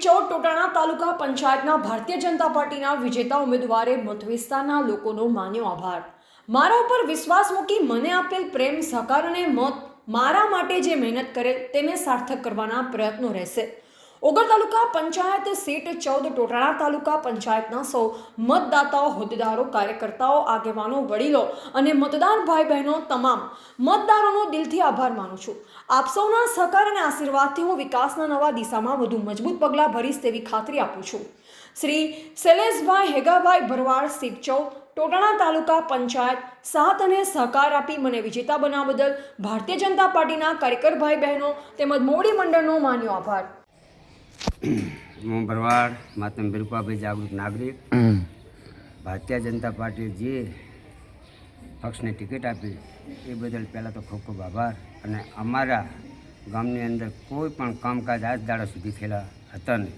ચૌદ ટોટાણા તાલુકા પંચાયતના ભારતીય જનતા પાર્ટીના વિજેતા ઉમેદવારે મત વિસ્તારના લોકોનો માન્યો આભાર। મારા ઉપર વિશ્વાસ મૂકી મને આપેલ પ્રેમ સહકાર અને મત મારા માટે જે મહેનત કરેલ તેને સાર્થક કરવાના પ્રયત્નો રહેશે। ઓગળ તાલુકા પંચાયત સીટ 14 ટોટાણા તાલુકા પંચાયતના સૌ મતદાતાઓ, હોદ્દેદારો, કાર્યકર્તાઓ, આગેવાનો, વડીલો અને મતદાર ભાઈ બહેનો તમામ મતદારોનો દિલથી આભાર માનું છું। આપ સૌના સહકાર અને આશીર્વાદથી હું વિકાસના નવા દિશામાં વધુ મજબૂત પગલાં ભરીશ તેવી ખાતરી આપું છું। શ્રી શૈલેષભાઈ હેગાભાઈ ભરવાડ, સીટ 14 ટોટાણા તાલુકા પંચાયત સાથ અને સહકાર આપી મને વિજેતા બનાવવા બદલ ભારતીય જનતા પાર્ટીના કાર્યકર ભાઈ બહેનો તેમજ મોવડી મંડળનો માન્યો આભાર। હું ભરવાડ માતમ બિરપાભાઈ જાગૃત નાગરિક ભારતીય જનતા પાર્ટીએ જે પક્ષને ટિકિટ આપી એ બદલ પહેલાં તો ખૂબ ખૂબ આભાર। અને અમારા ગામની અંદર કોઈ પણ કામકાજ આજ દાડા સુધી થયેલા હતા નહીં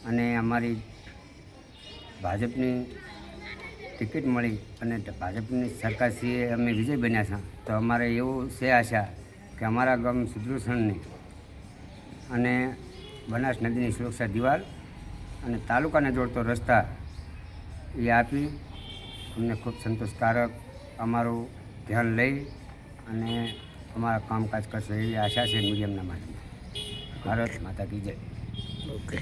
અને અમારી ભાજપની ટિકિટ મળી અને ભાજપની સરકારશ્રીએ અમે વિજય બન્યા છે તો અમારે એવું છે આશા કે અમારા ગામ સુદૃષણની અને બનાસ નદીની સુરક્ષા દિવાલ અને તાલુકાને જોડતો રસ્તા એ આપી અમને ખૂબ સંતોષકારક અમારું ધ્યાન લઈ અને અમારા કામકાજ કરશે એવી આશા છે મીડિયમના માધ્યમથી। ભારત માતા કી જય। ઓકે,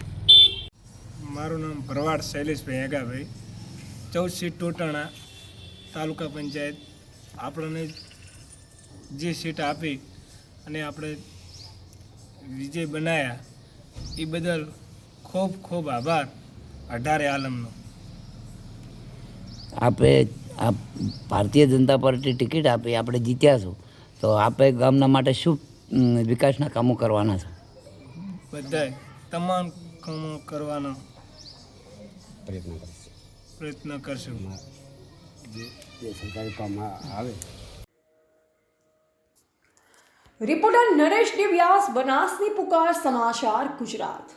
મારું નામ ભરવાડ શૈલેષભાઈ હેગાભાઈ, 14 સીટ ટોટાણા તાલુકા પંચાયત આપણને જે સીટ આપી અને આપણે વિજય બનાવ્યા એ બદલ ખૂબ ખૂબ આભાર 18 આલમનો। આપે આ ભારતીય જનતા પાર્ટી ટિકિટ આપી, આપણે જીત્યા છો તો આપણે ગામના માટે શું વિકાસના કામો કરવાના છો? બધાય તમામ કામો કરવાનો પ્રયત્ન કરશું। જે સરકારી કામ આવે। રિપોર્ટર નરેશ ડી વ્યાસ, બનાસની પુકાર, સમાચાર ગુજરાત।